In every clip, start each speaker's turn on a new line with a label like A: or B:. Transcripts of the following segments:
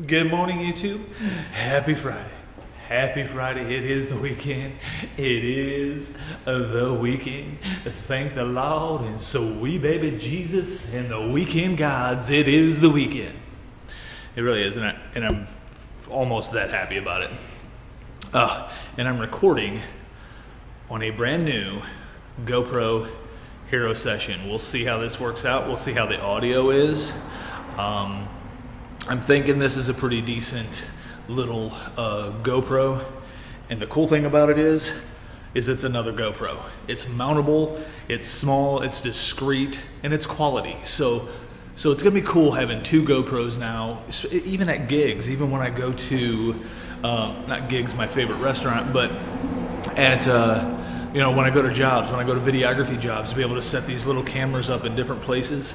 A: Good morning, YouTube. Happy Friday. Happy Friday. It is the weekend. It is the weekend. Thank the Lord and sweet baby Jesus and the weekend gods. It is the weekend. It really is, and I'm almost that happy about it. And I'm recording on a brand new GoPro Hero session. We'll see how this works out. We'll see how the audio is. I'm thinking this is a pretty decent little GoPro, and the cool thing about it is it's another GoPro. It's mountable, it's small, it's discreet, and it's quality. So it's gonna be cool having two GoPros now, even at gigs, even when I go to, not gigs, my favorite restaurant, but at, you know, when I go to jobs, when I go to videography jobs, to be able to set these little cameras up in different places.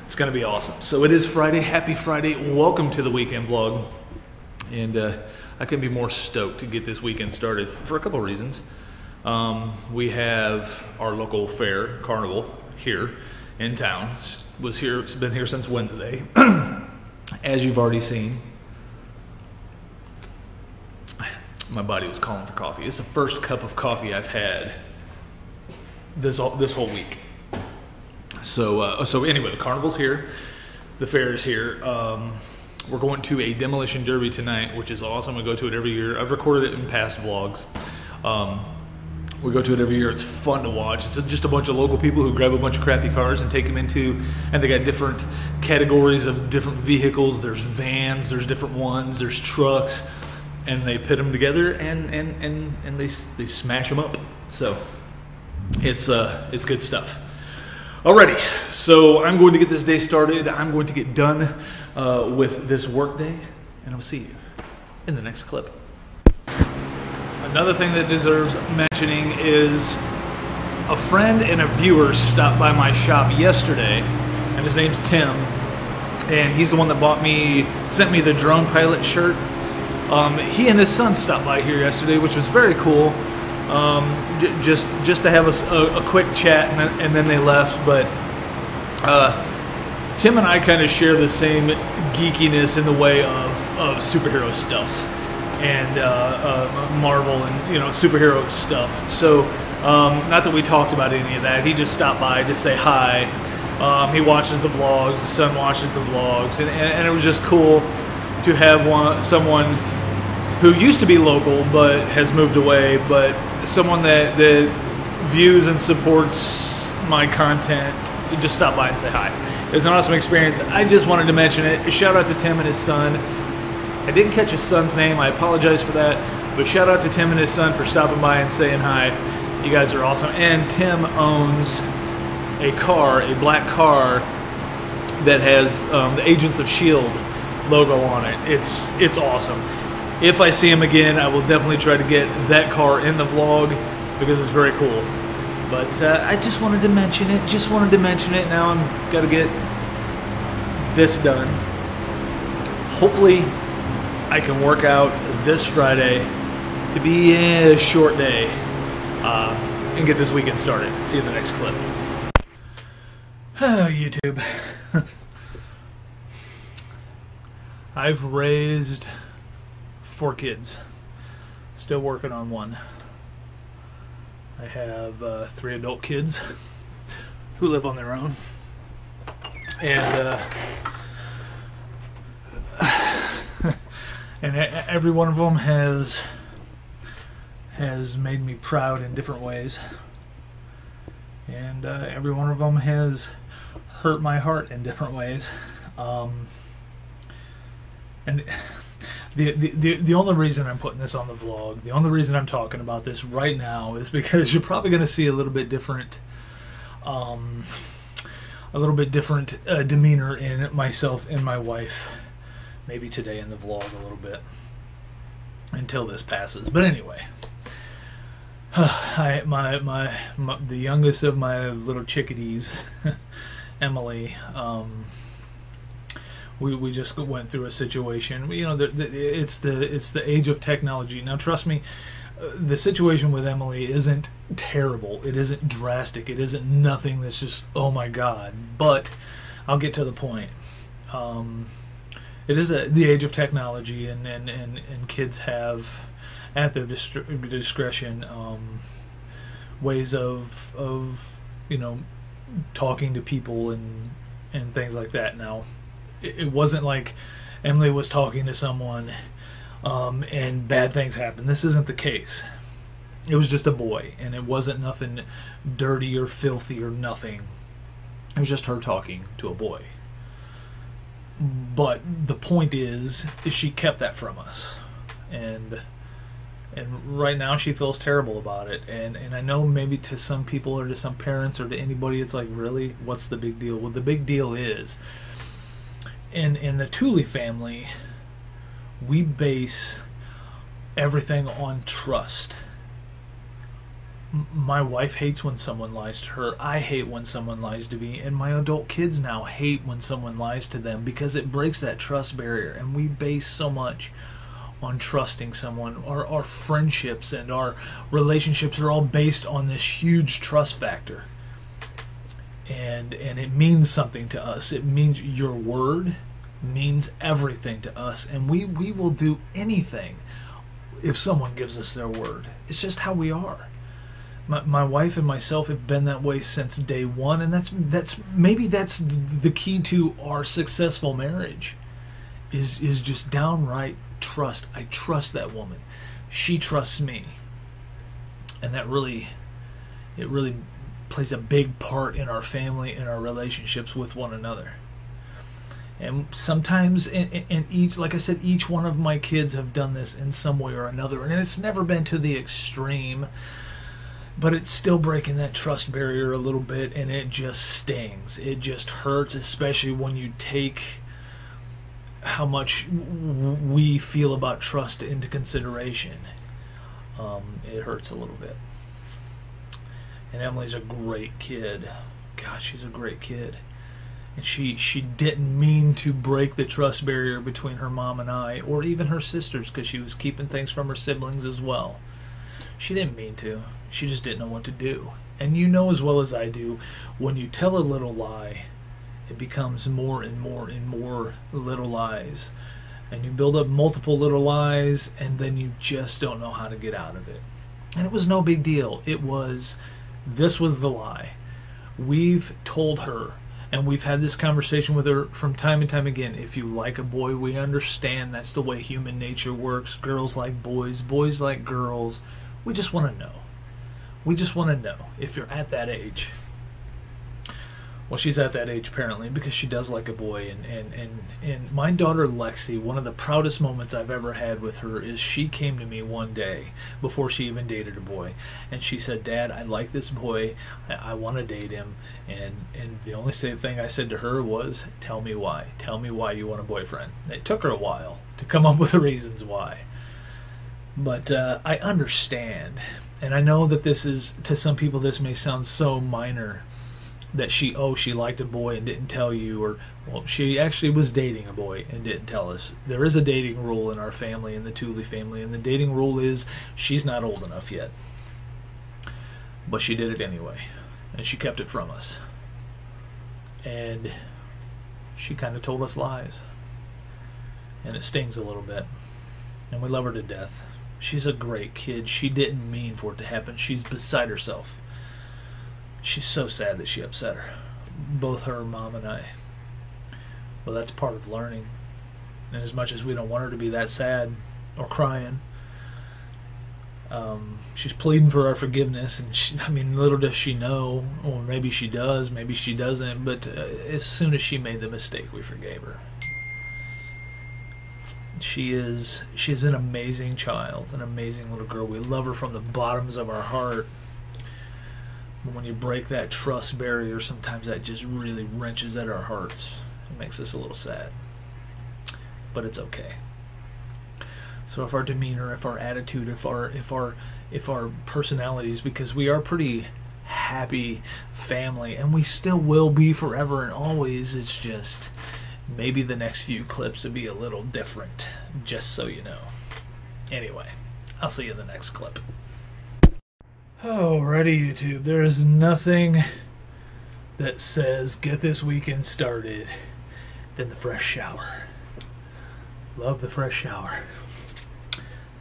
A: It's going to be awesome. So it is Friday. Happy Friday. Welcome to the weekend vlog. And I couldn't be more stoked to get this weekend started for a couple of reasons. We have our local fair, Carnival, here in town. It's been here since Wednesday, as you've already seen. My body was calling for coffee. It's the first cup of coffee I've had this whole week. So anyway, the carnival's here, the fair is here. We're going to a demolition derby tonight, which is awesome. We go to it every year. I've recorded it in past vlogs. We go to it every year. It's fun to watch. It's just a bunch of local people who grab a bunch of crappy cars and take them into, and they got different categories of different vehicles. There's vans, there's different ones, there's trucks, and they pit them together and they smash them up. So it's good stuff. Alrighty, so I'm going to get this day started. I'm going to get done with this work day, and I'll see you in the next clip. Another thing that deserves mentioning is a friend and a viewer stopped by my shop yesterday, and his name's Tim, and he's the one that sent me the drone pilot shirt. He and his son stopped by here yesterday, which was very cool. Just to have a quick chat, and then they left. But Tim and I kind of share the same geekiness in the way of superhero stuff and Marvel and superhero stuff. So not that we talked about any of that. He just stopped by to say hi. He watches the vlogs. His son watches the vlogs, and it was just cool to have someone who used to be local but has moved away, but someone that views and supports my content to just stop by and say hi. It was an awesome experience. I just wanted to mention it. Shout out to Tim and his son. I didn't catch his son's name. I apologize for that. But shout out to Tim and his son for stopping by and saying hi. You guys are awesome. And Tim owns a black car that has the Agents of S.H.I.E.L.D. logo on it. It's awesome. If I see him again, I will definitely try to get that car in the vlog because it's very cool. But I just wanted to mention it. Now I'm got to get this done. Hopefully, I can work out this Friday to be a short day and get this weekend started. See you in the next clip. YouTube. I've raised 4 kids. Still working on one. I have 3 adult kids who live on their own, and and every one of them has made me proud in different ways, and every one of them has hurt my heart in different ways. And the only reason I'm putting this on the vlog, the only reason I'm talking about this right now, is because you're probably going to see a little bit different demeanor in myself and my wife, maybe today in the vlog a little bit, until this passes. But anyway, the youngest of my little chickadees, Emily, we just went through a situation. You know, it's the age of technology. Now, trust me, the situation with Emily isn't terrible. It isn't drastic. It isn't nothing that's just, oh my God. But I'll get to the point. It is the age of technology, and kids have at their discretion ways of you know, talking to people and things like that. Now, it wasn't like Emily was talking to someone and bad things happened. This isn't the case. It was just a boy, and it wasn't nothing dirty or filthy or nothing. It was just her talking to a boy. But the point is she kept that from us, and right now she feels terrible about it. And I know maybe to some people or to some parents or to anybody it's like, really, what's the big deal? Well, the big deal is, in the Tooley family, we base everything on trust. My wife hates when someone lies to her. I hate when someone lies to me. And my adult kids now hate when someone lies to them, because it breaks that trust barrier. And we base so much on trusting someone. Our friendships and our relationships are all based on this huge trust factor. And it means something to us. It means your word means everything to us. And we will do anything if someone gives us their word. It's just how we are. My wife and myself have been that way since day one, and that's the key to our successful marriage, is just downright trust. I trust that woman. She trusts me. And it really plays a big part in our family and our relationships with one another. And sometimes, and each, like I said, each one of my kids have done this in some way or another, and it's never been to the extreme, but it's still breaking that trust barrier a little bit, and it just stings. It just hurts, especially when you take how much we feel about trust into consideration. It hurts a little bit. And Emily's a great kid. Gosh, she's a great kid. And she didn't mean to break the trust barrier between her mom and I, or even her sisters, because she was keeping things from her siblings as well. She didn't mean to. She just didn't know what to do. And you know as well as I do, when you tell a little lie, it becomes more and more and more little lies. And you build up multiple little lies, and then you just don't know how to get out of it. And it was no big deal. This was the lie. We've told her, and we've had this conversation with her from time and time again. If you like a boy, we understand that's the way human nature works. Girls like boys, boys like girls. We just want to know. We just want to know if you're at that age. Well, she's at that age apparently, because she does like a boy. And my daughter Lexi, one of the proudest moments I've ever had with her is she came to me one day before she even dated a boy, and she said, "Dad, I like this boy. I want to date him." And the only thing I said to her was, "Tell me why. Tell me why you want a boyfriend." It took her a while to come up with the reasons why. But I understand. And I know that this is, to some people, this may sound so minor, that she liked a boy and didn't tell you, or, well, she actually was dating a boy and didn't tell us. There is a dating rule in our family, in the Tooley family, and the dating rule is she's not old enough yet. But she did it anyway, and she kept it from us. And she kind of told us lies. And it stings a little bit. And we love her to death. She's a great kid. She didn't mean for it to happen. She's beside herself. She's so sad that she upset her. Both her mom and I. Well, that's part of learning. And as much as we don't want her to be that sad or crying, she's pleading for our forgiveness. And she, I mean, little does she know, or maybe she does, maybe she doesn't, but as soon as she made the mistake, we forgave her. She's an amazing child, an amazing little girl. We love her from the bottoms of our heart. But when you break that trust barrier, sometimes that just really wrenches at our hearts. It makes us a little sad. But it's okay. So if our demeanor, if our attitude, if our personalities, because we are pretty happy family, and we still will be forever and always, it's just maybe the next few clips will be a little different, just so you know. Anyway, I'll see you in the next clip. Alrighty, YouTube, there is nothing that says get this weekend started than the fresh shower. Love the fresh shower.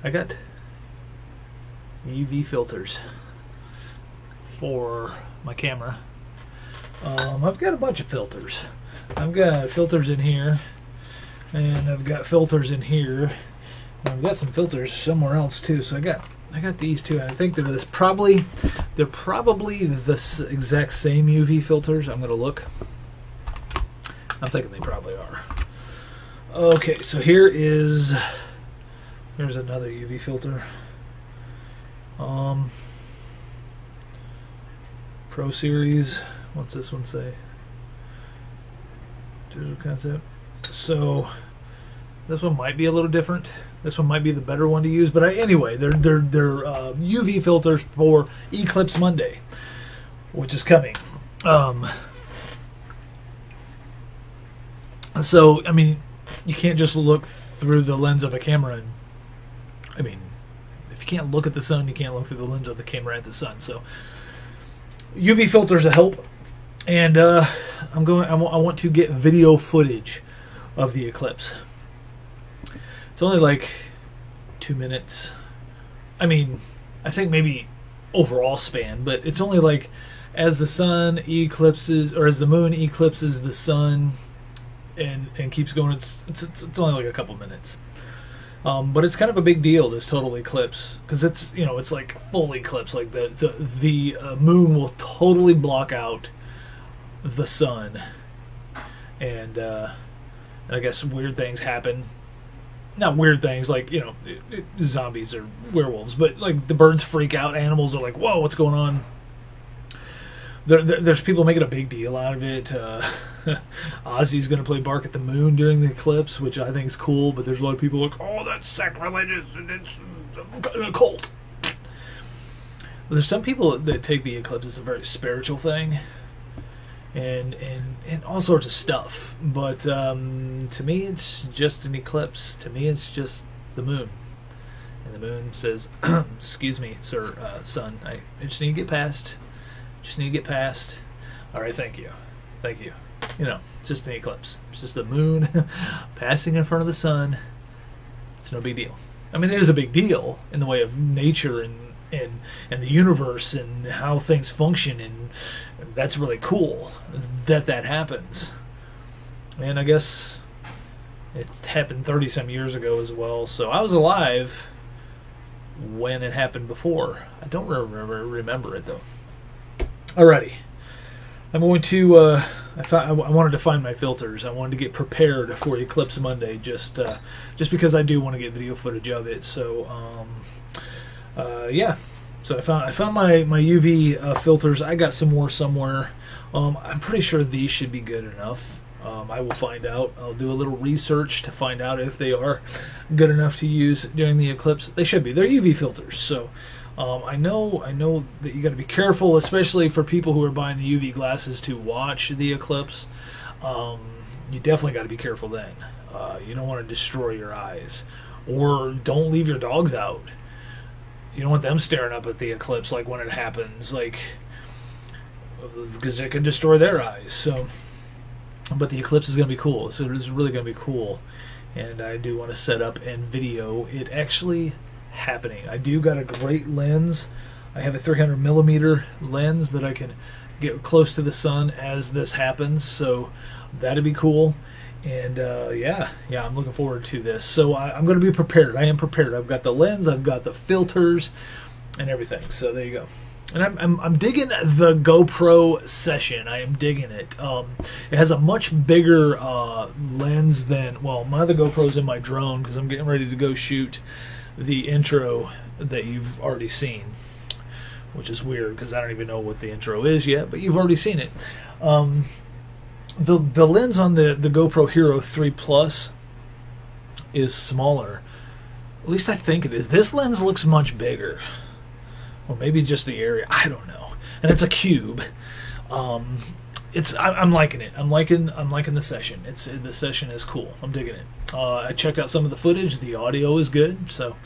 A: I got UV filters for my camera. I've got a bunch of filters. I've got filters in here, and I've got filters in here. And I've got some filters somewhere else too. So I got these two. And I think they're probably the exact same UV filters. I'm gonna look. I'm thinking they probably are. Okay, so here's another UV filter. Pro Series. What's this one say? Digital concept. So this one might be a little different. This one might be the better one to use. But anyway, they're UV filters for Eclipse Monday, which is coming. So I mean, you can't just look through the lens of a camera. And I mean, if you can't look at the sun, you can't look through the lens of the camera at the sun. So UV filters help, and I want to get video footage of the eclipse. It's only like 2 minutes. I mean, I think maybe overall span, but it's only like as the sun eclipses, or as the moon eclipses the sun, and keeps going. It's only like a couple minutes. But it's kind of a big deal, this total eclipse, because it's like full eclipse. Like the moon will totally block out the sun, and I guess weird things happen. Not weird things like zombies or werewolves, but like the birds freak out. Animals are like, "Whoa, what's going on?" There's people making a big deal out of it. Ozzy's going to play Bark at the Moon during the eclipse, which I think is cool, but there's a lot of people like, oh, that's sacrilegious and it's a cult. There's some people that take the eclipse as a very spiritual thing and all sorts of stuff, but to me it's just an eclipse. To me it's just the moon. And the moon says, excuse me, sir, son, I just need to get past. Just need to get past. All right, thank you. Thank you. It's just an eclipse. It's just the moon passing in front of the sun. It's no big deal. I mean, it is a big deal in the way of nature and the universe and how things function, and that's really cool that happens. And I guess it happened 30-some years ago as well, so I was alive when it happened before. I don't remember it, though. Alrighty. I'm going to, I wanted to find my filters. I wanted to get prepared for Eclipse Monday, just because I do want to get video footage of it. So, yeah. So I found my UV filters. I got some more somewhere. I'm pretty sure these should be good enough. I will find out. I'll do a little research to find out if they are good enough to use during the eclipse. They should be. They're UV filters, so. I know that you got to be careful, especially for people who are buying the UV glasses to watch the eclipse. You definitely got to be careful then. You don't want to destroy your eyes, or don't leave your dogs out. You don't want them staring up at the eclipse like when it happens, because it can destroy their eyes. So, but the eclipse is going to be cool. So it's really going to be cool, and I do want to set up and video it actually happening. I do got a great lens. I have a 300mm lens that I can get close to the sun as this happens, so that'd be cool. And yeah, I'm looking forward to this. So I'm going to be prepared. I am prepared. I've got the lens, I've got the filters, and everything. So there you go. And I'm digging the GoPro Session. I am digging it. It has a much bigger lens than, well, my other GoPro's in my drone because I'm getting ready to go shoot the intro that you've already seen, which is weird because I don't even know what the intro is yet, but you've already seen it. The lens on the GoPro Hero 3 Plus is smaller. At least I think it is. This lens looks much bigger. Or maybe just the area. I don't know. And it's a cube. I'm liking it. I'm liking the Session. The Session is cool. I'm digging it. I checked out some of the footage. The audio is good. So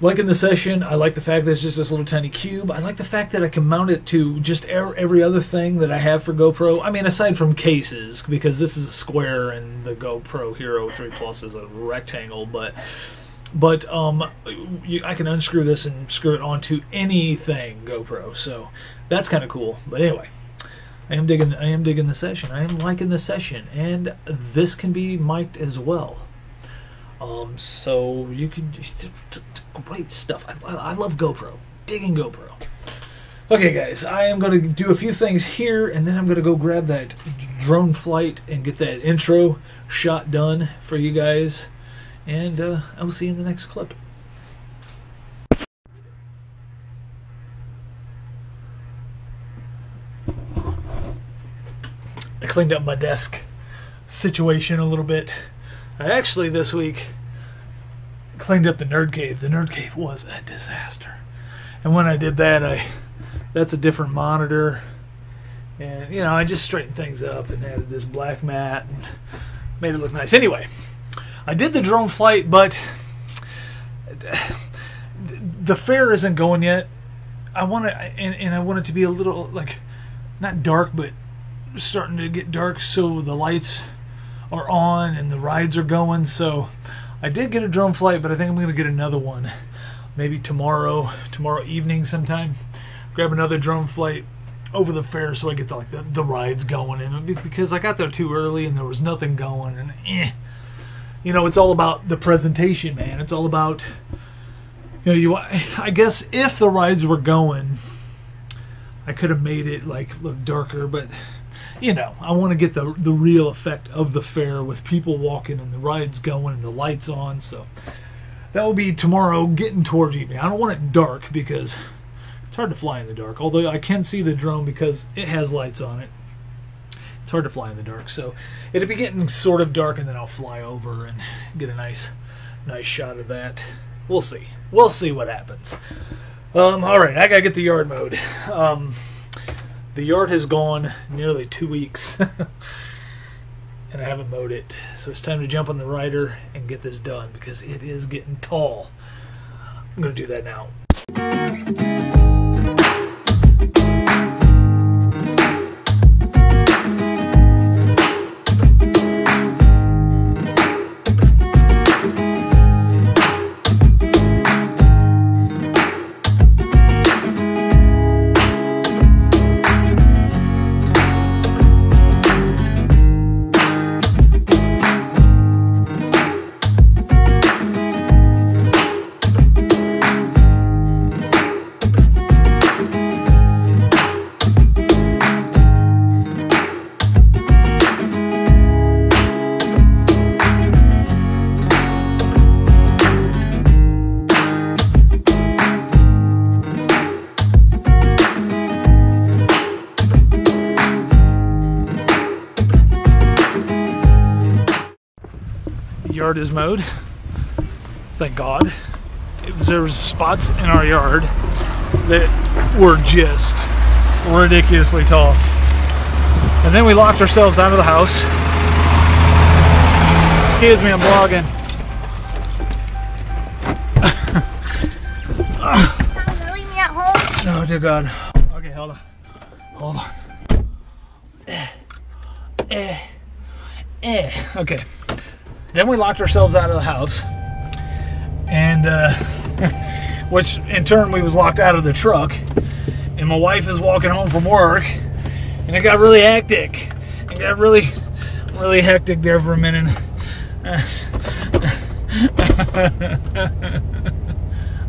A: liking the Session. I like the fact that it's just this little tiny cube. I like the fact that I can mount it to just every other thing that I have for GoPro. I mean, aside from cases, because this is a square and the GoPro Hero 3 Plus is a rectangle, but I can unscrew this and screw it onto anything GoPro, so that's kind of cool. But anyway, I am digging the Session. I am liking the Session, and this can be mic'd as well. So you can just great stuff. I love GoPro. Digging GoPro. Okay, guys, I am going to do a few things here, and then I'm going to go grab that drone flight and get that intro shot done for you guys. And I will see you in the next clip. I cleaned up my desk situation a little bit. I actually this week cleaned up the Nerd Cave. The Nerd Cave was a disaster. And when I did that, that's a different monitor. And, you know, I just straightened things up and added this black mat and made it look nice. Anyway, I did the drone flight, but the fair isn't going yet. I want it, and I want it to be a little, like, not dark, but starting to get dark, so the lights are on and the rides are going. So I did get a drone flight, but I think I'm going to get another one, maybe tomorrow evening sometime. Grab another drone flight over the fair so I get the rides going, and because I got there too early and there was nothing going, and you know, it's all about the presentation, man. It's all about, you know, I guess if the rides were going, I could have made it like look darker, but you know, I want to get the real effect of the fair with people walking and the rides going and the lights on. So that will be tomorrow, getting towards evening. I don't want it dark because it's hard to fly in the dark, although I can see the drone because it has lights on it. It's hard to fly in the dark, so it'll be getting sort of dark, and then I'll fly over and get a nice shot of that. We'll see. We'll see what happens. All right, I gotta get the yard mowed. The yard has gone nearly 2 weeks, and I haven't mowed it, so it's time to jump on the rider and get this done because it is getting tall. I'm gonna do that now. Yard is mowed, thank God. There was spots in our yard that were just ridiculously tall, and then we locked ourselves out of the house. Excuse me, I'm vlogging.
B: Leave me at home.
A: Oh dear God. Okay, hold on. Okay. Then we locked ourselves out of the house, and which in turn we was locked out of the truck, and my wife is walking home from work, and it got really hectic. It got really hectic there for a minute.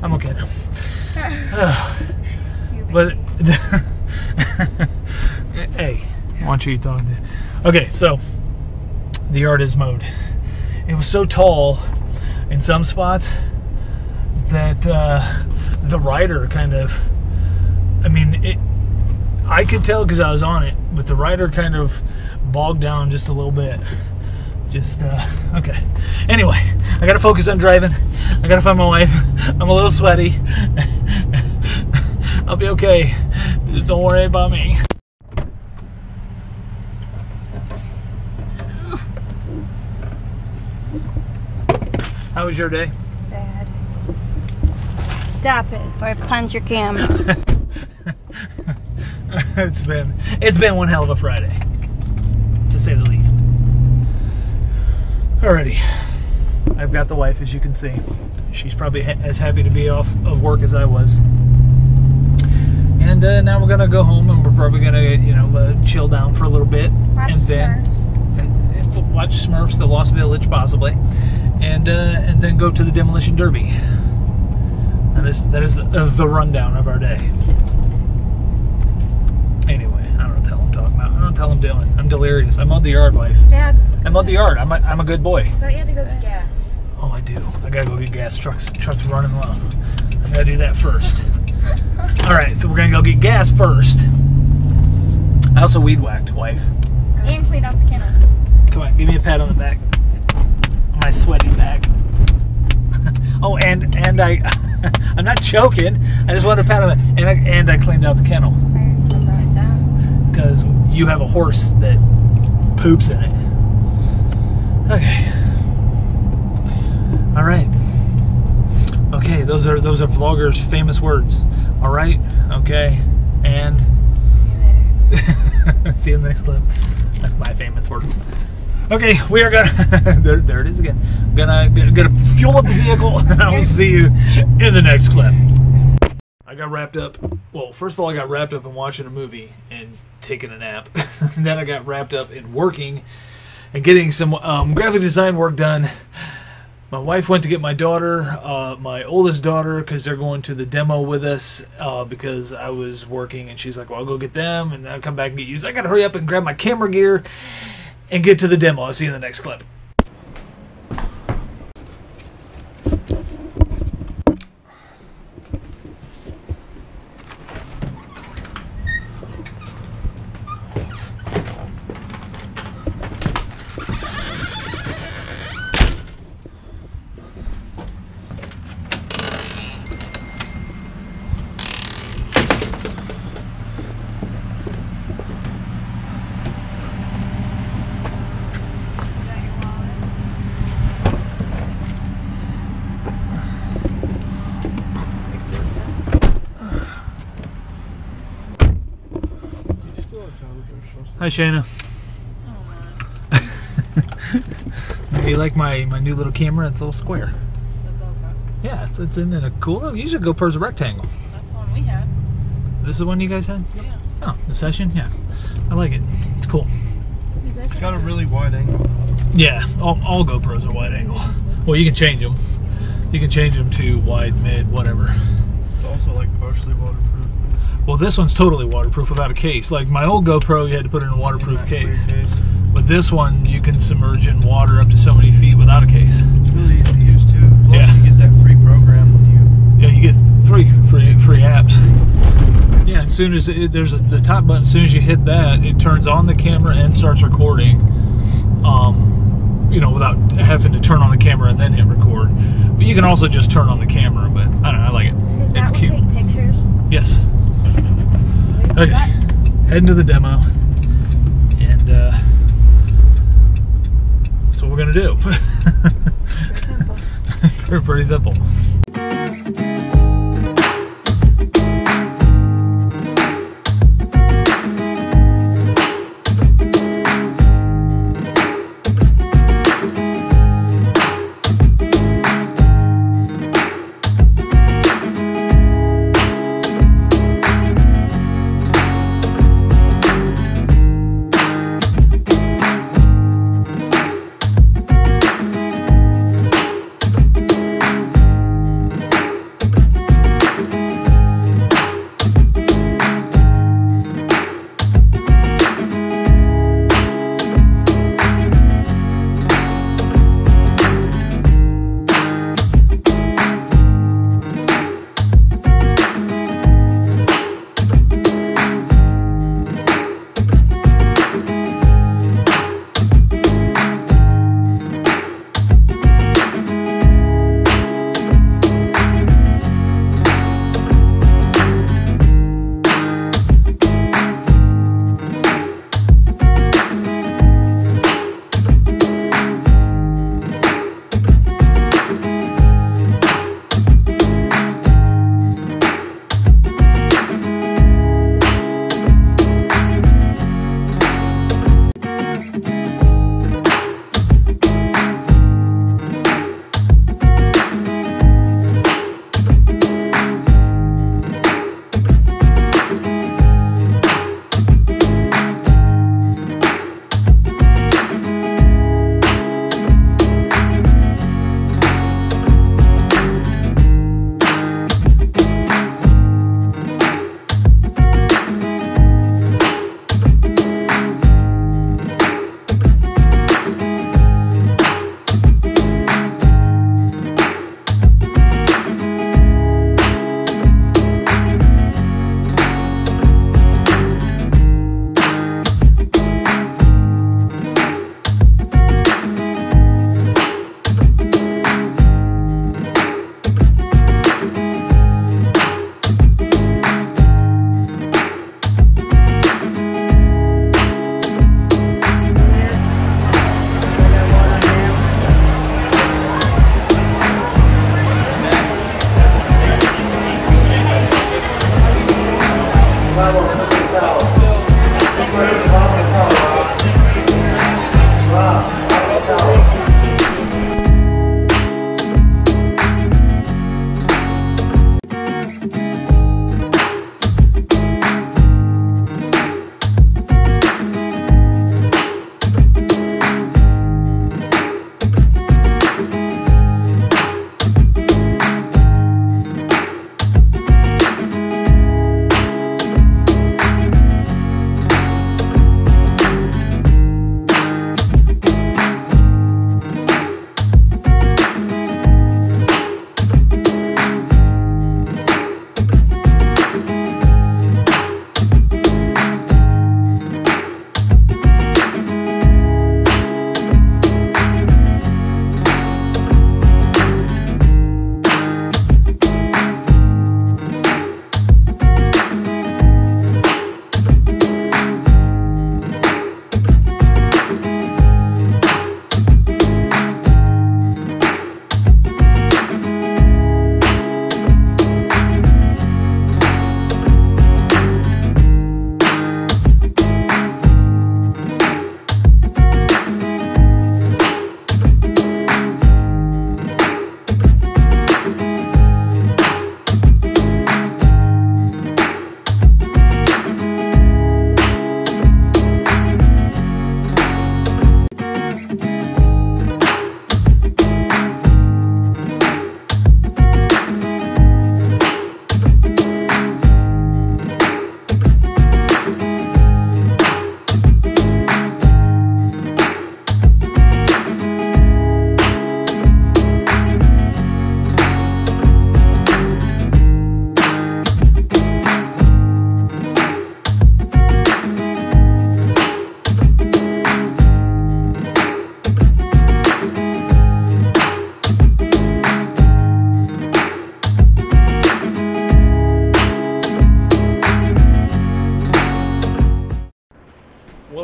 A: I'm okay now. But hey, I want you to talk to. Okay, so the yard is mowed. It was so tall in some spots that the rider kind of, I mean, I could tell because I was on it, but the rider kind of bogged down just a little bit. Just, okay. Anyway, I gotta focus on driving. I gotta find my wife. I'm a little sweaty. I'll be okay. Just don't worry about me. How was your day?
B: Bad. Stop it, or I punch your camera.
A: It's been one hell of a Friday, to say the least. Alrighty, I've got the wife, as you can see. She's probably as happy to be off of work as I was. And now we're gonna go home, and we're probably gonna, you know, chill down for a little bit,
B: Watch
A: and then watch Smurfs: The Lost Village, possibly, and then go to the demolition derby. That is the rundown of our day. Anyway, I don't know what the hell I'm talking about. I don't know what the hell I'm doing. I'm delirious. I mowed the yard, wife.
B: Dad.
A: I mowed the yard. I'm a good boy.
B: But you have to go get gas.
A: Oh, I do. I gotta go get gas. Truck's running low. I gotta do that first. All right, so we're gonna go get gas first. I also weed whacked, wife.
B: And clean up the kennel.
A: Come on, give me a pat on the back. My sweaty back. Oh, and I'm not joking. I just wanted to pat on it, and I cleaned out the kennel because you have a horse that poops in it. Okay. All right. Okay, those are vloggers' famous words. All right. Okay. And see you in the next clip. That's my famous words. Okay, we are gonna there it is again. Gonna fuel up the vehicle, and I will see you in the next clip. I got wrapped up. Well, first of all, I got wrapped up in watching a movie and taking a nap. And then I got wrapped up in working and getting some graphic design work done. My wife went to get my daughter, my oldest daughter, because they're going to the demo with us because I was working, and she's like, well, I'll go get them, and then I'll come back and get you. So I got to hurry up and grab my camera gear and get to the demo. I'll see you in the next clip. Hi, Shayna. Oh, you like my new little camera? It's a little square.
C: It's a GoPro.
A: Yeah, it's in a cool. Usually GoPro's a rectangle.
C: That's the one we had.
A: This is the one you guys had?
C: Yeah.
A: Oh, the Session? Yeah. I like it. It's cool.
D: It's got a really wide angle.
A: Yeah, all GoPros are wide angle. Well, you can change them. You can change them to wide, mid, whatever.
D: It's also like partially waterproof.
A: Well, this one's totally waterproof without a case. Like my old GoPro, you had to put it in a waterproof case. But this one, you can submerge in water up to so many feet without a case.
D: It's really easy to use too. Plus
A: Yeah.
D: you get that free program when you...
A: Yeah, you get 3 free apps. Yeah, as soon as there's the top button, as soon as you hit that, it turns on the camera and starts recording. You know, without having to turn on the camera and then hit record. But you can also just turn on the camera. But I don't know, I like it.
B: Does
A: It's
B: that
A: cute.
B: one take pictures?
A: Yes. Okay, heading to the demo, and that's what we're gonna do. Pretty simple.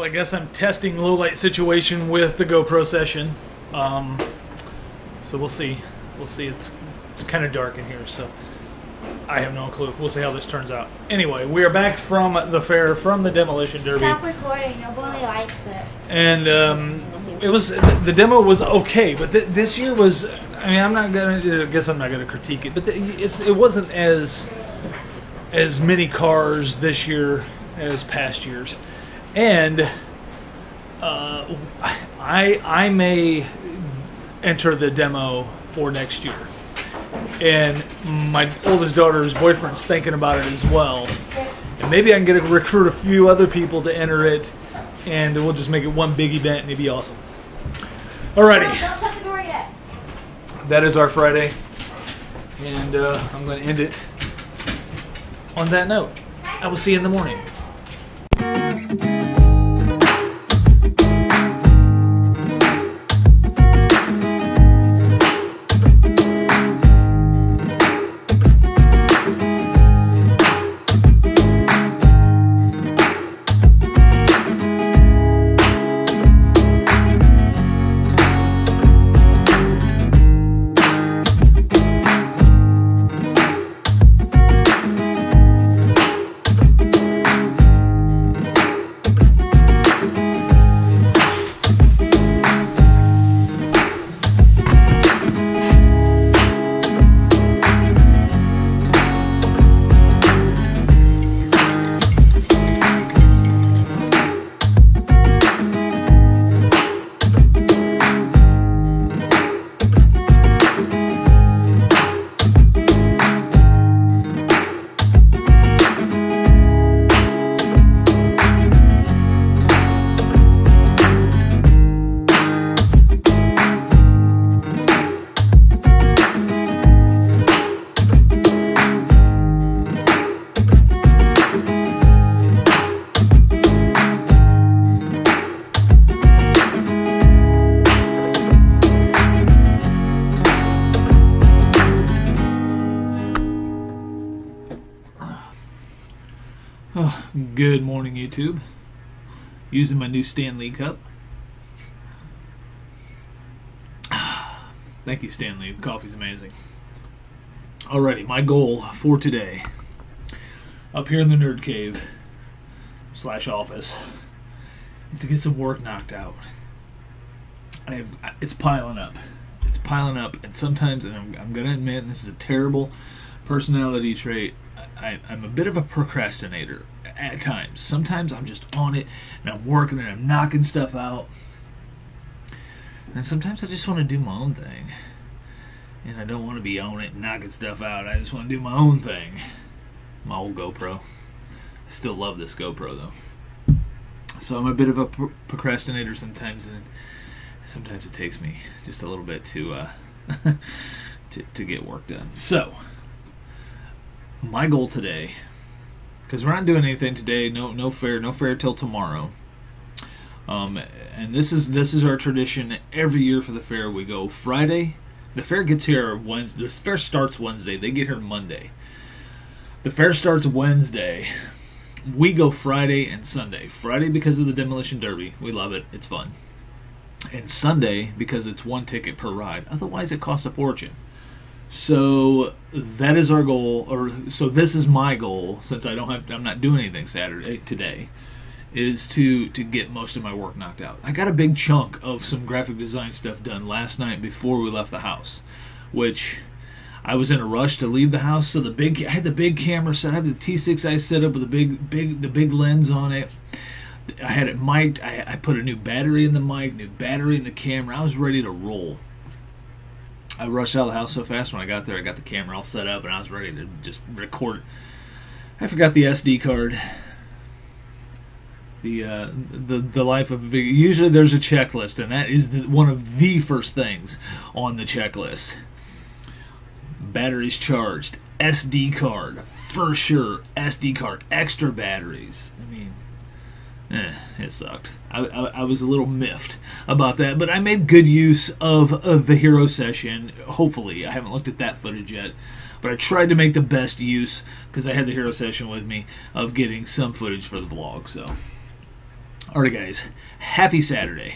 A: I guess I'm testing low light situation with the GoPro session. So we'll see. We'll see. It's kind of dark in here, so I have no clue. We'll see how this turns out. Anyway, we are back from the fair, from the Demolition Derby.
B: Stop recording. Nobody likes it.
A: And it was, the demo was okay, but this year was, I mean, I guess I'm not gonna critique it, but it wasn't as many cars this year as past years. And I may enter the demo for next year. And my oldest daughter's boyfriend's thinking about it as well. And maybe I can recruit a few other people to enter it, and we'll just make it one big event, and it'd be awesome. Alrighty.
B: Don't shut the door yet.
A: That is our Friday. And I'm going to end it on that note. I will see you in the morning. Good morning, YouTube. Using my new Stanley cup. Thank you, Stanley. The coffee's amazing. Alrighty, my goal for today, up here in the Nerd Cave / office, is to get some work knocked out. It's piling up. It's piling up, and sometimes, and I'm going to admit, and this is a terrible personality trait, I'm a bit of a procrastinator at times. Sometimes I'm just on it, and I'm working, and I'm knocking stuff out. And sometimes I just want to do my own thing. And I don't want to be on it and knocking stuff out. I just want to do my own thing. My old GoPro. I still love this GoPro, though. So I'm a bit of a procrastinator sometimes, and sometimes it takes me just a little bit to to get work done. So my goal today, because we're not doing anything today, no fair till tomorrow. And this is our tradition every year for the fair. We go Friday. The fair gets here Wednesday. The fair starts Wednesday. They get here Monday. The fair starts Wednesday. We go Friday and Sunday. Friday because of the Demolition Derby. We love it. It's fun. And Sunday because it's one ticket per ride. Otherwise, it costs a fortune. So that is our goal, so this is my goal, since I'm not doing anything Saturday today, is to get most of my work knocked out. I got a big chunk of some graphic design stuff done last night before we left the house, which I was in a rush to leave the house. So I had the big camera set. I had the T6i set up with the big lens on it. I had it mic'd. I put a new battery in the mic, new battery in the camera. I was ready to roll. I rushed out of the house so fast when I got there. I got the camera all set up and I was ready to just record. I forgot the SD card. The life of a video. Usually there's a checklist, and that is one of the first things on the checklist. Batteries charged, SD card for sure, SD card, extra batteries. I mean, it sucked. I was a little miffed about that, but I made good use of the hero session. Hopefully, I haven't looked at that footage yet, but I tried to make the best use, because I had the hero session with me, of getting some footage for the vlog. So Alright guys, happy Saturday.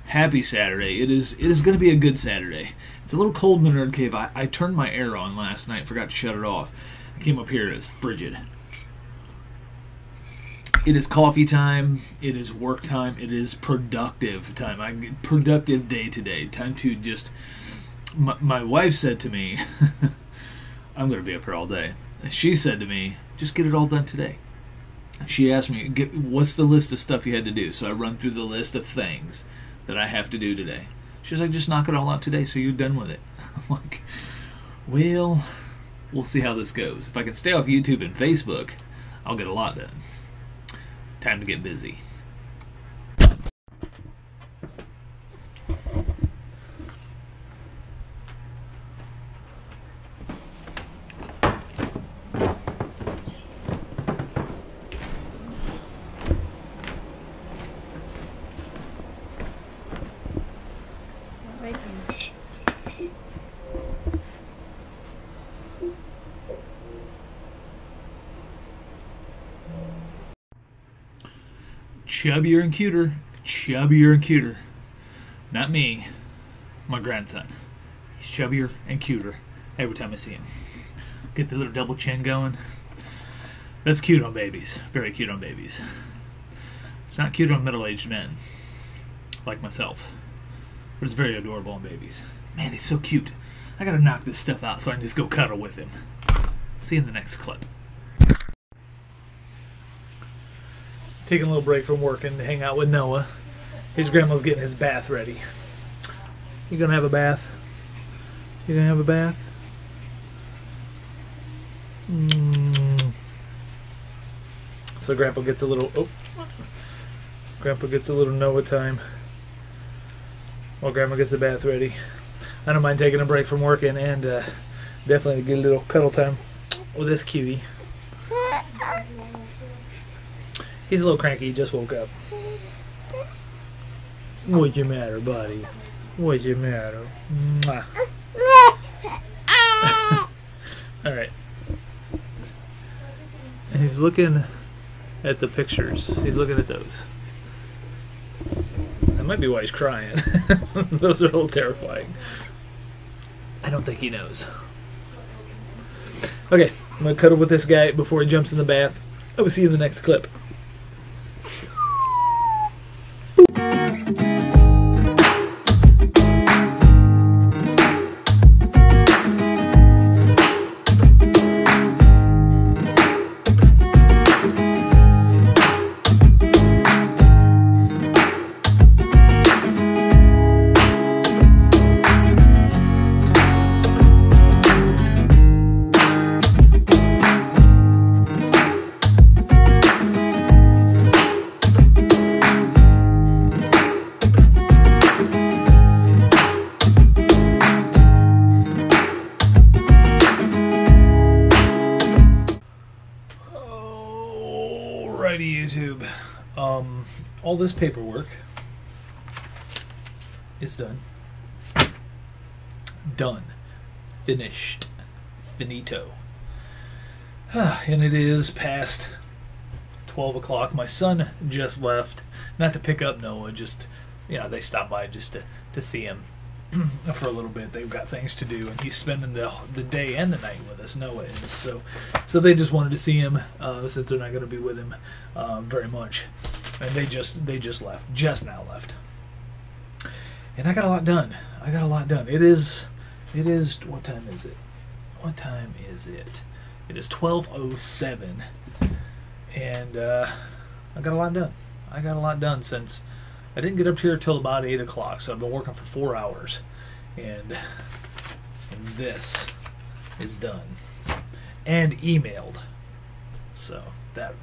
A: Happy Saturday. It is going to be a good Saturday. It's a little cold in the Nerd Cave. I turned my air on last night, forgot to shut it off. I came up here, it was frigid. It is coffee time, it is work time, it is productive time. Productive day today. Time to just... My wife said to me, I'm going to be up here all day. She said to me, just get it all done today. She asked me, what's the list of stuff you had to do? So I run through the list of things that I have to do today. She's like, just knock it all out today so you're done with it. I'm like, well, we'll see how this goes. If I can stay off YouTube and Facebook, I'll get a lot done. Time to get busy. Chubbier and cuter, chubbier and cuter. Not me, my grandson. He's chubbier and cuter every time I see him. Get the little double chin going. That's cute on babies, very cute on babies. It's not cute on middle-aged men, like myself, but it's very adorable on babies. Man, he's so cute. I gotta knock this stuff out so I can just go cuddle with him. See you in the next clip. Taking a little break from working to hang out with Noah. His grandma's getting his bath ready. You gonna have a bath? You gonna have a bath? So Grandpa gets a little Grandpa gets a little Noah time while Grandma gets the bath ready. I don't mind taking a break from working and definitely get a little cuddle time with this cutie. He's a little cranky, he just woke up. What's your matter, buddy? What's your matter? Mwah. Alright. He's looking at the pictures. He's looking at those. That might be why he's crying. Those are a little terrifying. I don't think he knows. Okay, I'm going to cuddle with this guy before he jumps in the bath. I will see you in the next clip. YouTube. All this paperwork is done. Done. Finished. Finito. And it is past 12 o'clock. My son just left. Not to pick up Noah, just, you know, they stopped by just to see him for a little bit. They've got things to do, and he's spending the day and the night with us. Noah is. So they just wanted to see him since they're not going to be with him very much, and they just left, just now left. And I got a lot done. It is. What time is it? What time is it? It is 12:07, and I got a lot done. I got a lot done since I didn't get up here till about 8 o'clock, so I've been working for 4 hours, and this is done and emailed. So that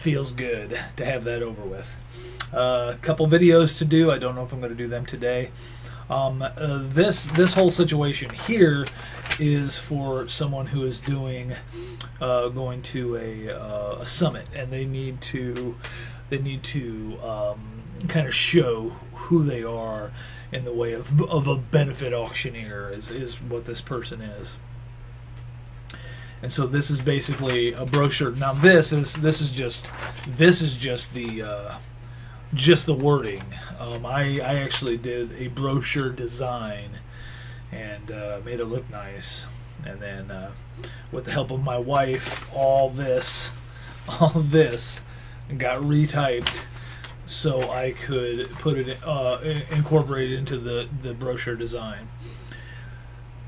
A: feels good to have that over with. A couple videos to do. I don't know if I'm going to do them today. This whole situation here is for someone who is doing going to a summit, and they need to kind of show who they are in the way of a benefit auctioneer is what this person is. And so this is basically a brochure. Now this is just the wording. I actually did a brochure design and made it look nice, and then with the help of my wife, all this got retyped so I could put it incorporate it into the brochure design.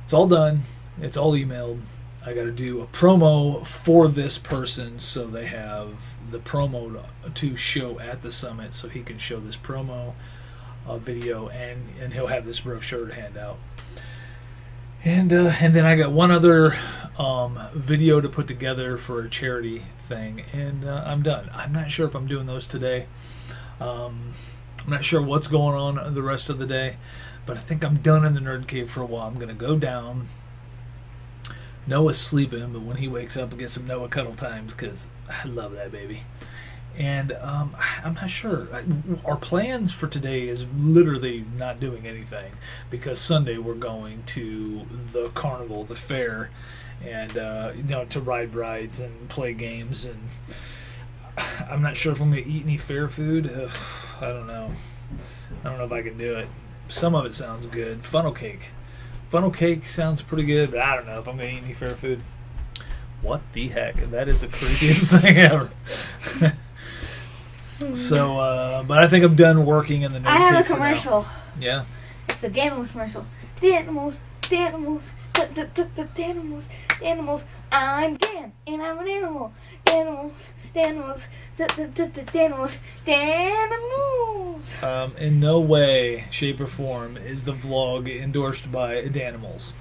A: It's all done. It's all emailed. I got to do a promo for this person so they have the promo to show at the summit, so he can show this promo video, and he'll have this brochure to hand out. And then I got one other video to put together for a charity thing, and I'm done. I'm not sure if I'm doing those today. I'm not sure what's going on the rest of the day, but I think I'm done in the Nerd Cave for a while. I'm going to go down. Noah's sleeping, but when he wakes up, I'll get some Noah cuddle times because I love that baby. And I'm not sure. Our plans for today is literally not doing anything, because Sunday we're going to the carnival, the fair, and to ride rides and play games. And I'm not sure if I'm going to eat any fair food. I don't know. I don't know if I can do it. Some of it sounds good. Funnel cake. Funnel cake sounds pretty good, but I don't know if I'm going to eat any fair food. What the heck? That is the creepiest thing ever. So, but I think I'm done working in the Nerd
B: I have
A: Cave
B: a
A: for now.
B: commercial.
A: Yeah?
B: It's the Danimals commercial. Danimals, Danimals, Danimals, Danimals. I'm Dan, and I'm an animal. Danimals, Danimals, Danimals, Danimals.
A: In no way, shape, or form is the vlog endorsed by Danimals.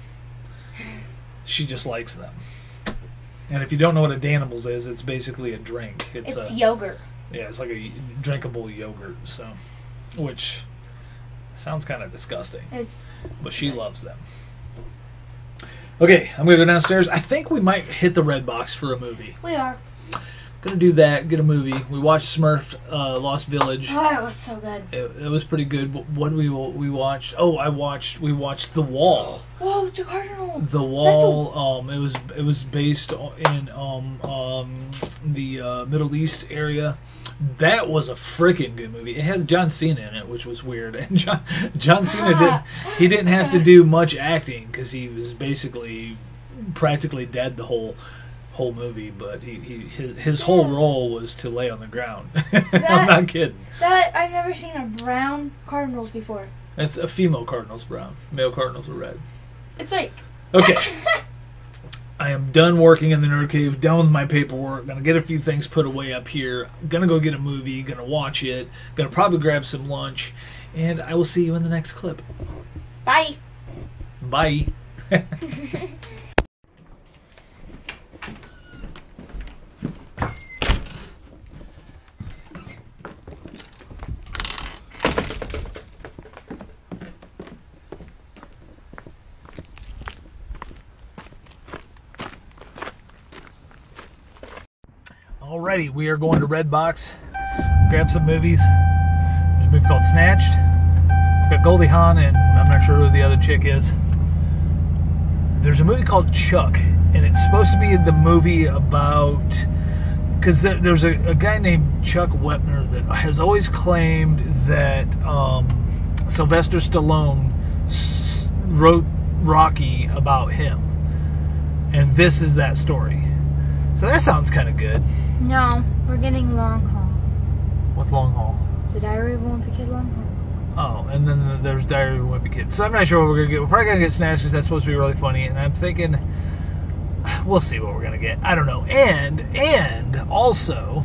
A: She just likes them. And if you don't know what a Danimals is, it's basically a drink.
B: It's yogurt.
A: Yeah, it's like a drinkable yogurt, so, which sounds kind of disgusting. But she loves them. Okay, I'm going to go downstairs. I think we might hit the Red Box for a movie.
B: We are.
A: Gonna do that, get a movie. We watched Smurf Lost Village.
B: Oh, it was so good.
A: It was pretty good. What did we watch? Oh, we watched The Wall.
B: Whoa, it's a cardinal.
A: The Wall. It was based in the Middle East area. That was a freaking good movie. It had John Cena in it, which was weird. And John Cena didn't have to do much acting because he was basically practically dead the whole movie, but his whole role was to lay on the ground. I'm not kidding.
B: I've never seen a brown cardinals before.
A: It's a female cardinal's brown. Male cardinals are red.
B: It's like
A: okay. I am done working in the Nerd Cave, done with my paperwork, gonna get a few things put away up here, gonna go get a movie, gonna watch it, gonna probably grab some lunch, and I will see you in the next clip.
B: Bye.
A: Bye. Alrighty, we are going to Redbox, grab some movies. There's a movie called Snatched. It's got Goldie Hawn and I'm not sure who the other chick is. There's a movie called Chuck, and it's supposed to be the movie about, because there's a guy named Chuck Wepner that has always claimed that Sylvester Stallone wrote Rocky about him, and this is that story. So that sounds kind of good.
B: No, we're getting Long Haul.
A: What's Long Haul?
B: The Diary of a Wimpy Kid Long Haul.
A: Oh, and then there's Diary of a Wimpy Kid. So I'm not sure what we're going to get. We're probably going to get Snatched because that's supposed to be really funny. And I'm thinking, we'll see what we're going to get. I don't know. And also,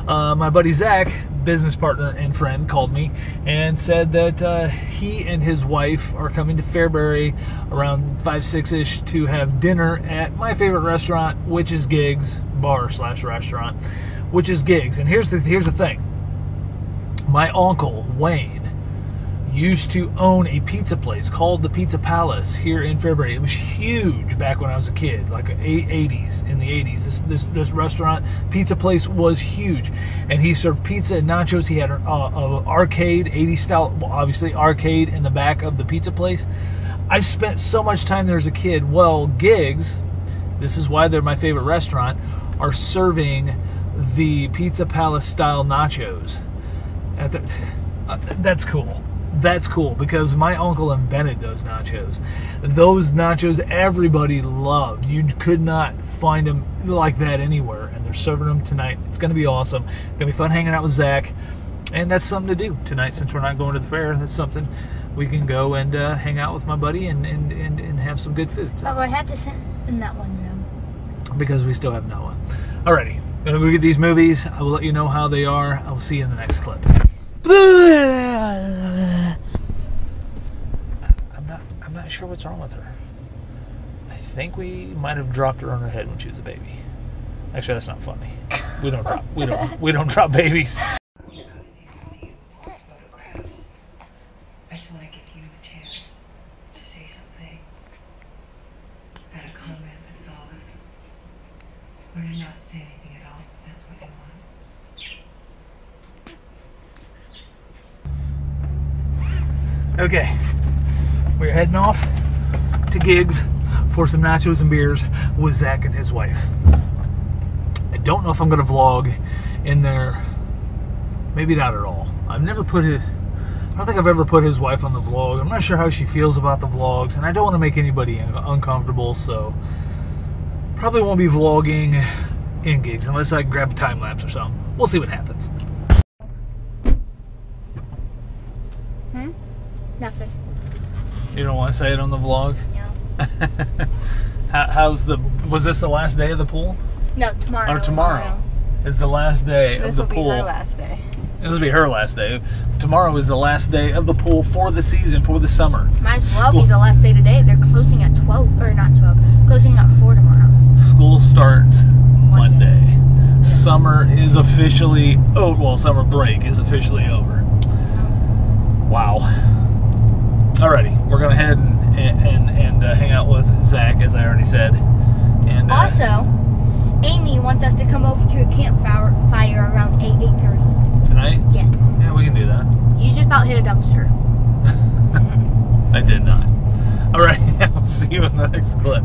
A: my buddy Zach, business partner and friend, called me and said that he and his wife are coming to Fairbury around 5-6-ish to have dinner at my favorite restaurant, which is Gigs, bar/restaurant, which is Gigs. And here's the thing. My uncle, Wayne, used to own a pizza place called the Pizza Palace here in Fairbury. It was huge back when I was a kid, like in the 80s. This restaurant, pizza place was huge. And he served pizza and nachos. He had an arcade, 80s style, well, obviously, arcade in the back of the pizza place. I spent so much time there as a kid. Well, Gigs this is why they're my favorite restaurant, are serving the Pizza Palace style nachos. That's cool. That's cool because my uncle invented those nachos. Those nachos everybody loved. You could not find them like that anywhere, and they're serving them tonight. It's going to be awesome. It's going to be fun hanging out with Zach, and that's something to do tonight since we're not going to the fair. That's something we can go and hang out with my buddy and have some good food. So.
B: Oh, I had to send in that one room.
A: Because we still have Noah. Alrighty, gonna go get these movies. I will let you know how they are. I will see you in the next clip. I'm not sure what's wrong with her. I think we might have dropped her on her head when she was a baby. Actually, that's not funny. We don't drop babies.
E: I just want to give you a chance to say something, add a comment, a thought, or to not say anything at all. That's what you want.
A: Okay, we're heading off to Gigs for some nachos and beers with Zach and his wife. I don't know if I'm going to vlog in there. Maybe not at all. I've never put it. I don't think I've ever put his wife on the vlog. I'm not sure how she feels about the vlogs, and I don't want to make anybody uncomfortable, so probably won't be vlogging in Gigs unless I grab a time lapse or something. We'll see what happens.
B: Nothing.
A: You don't want to say it on the vlog?
B: No.
A: Was this the last day of the pool?
B: No, tomorrow.
A: Or tomorrow is the last day of the pool.
C: This will be her last day.
A: This will be her last day. Tomorrow is the last day of the pool for the season, for the summer.
B: Might as well be the last day today. They're closing at 12, or not 12, closing at 4 tomorrow.
A: School starts Monday. Summer is officially, summer break is officially over. Wow. Alrighty, we're going to head and hang out with Zach, as I already said. And
B: Also, Amy wants us to come over to a campfire around 8:30.
A: tonight?
B: Yes.
A: Yeah, we can do that.
B: You just about hit a dumpster.
A: I did not. Alright, I'll see you in the next clip.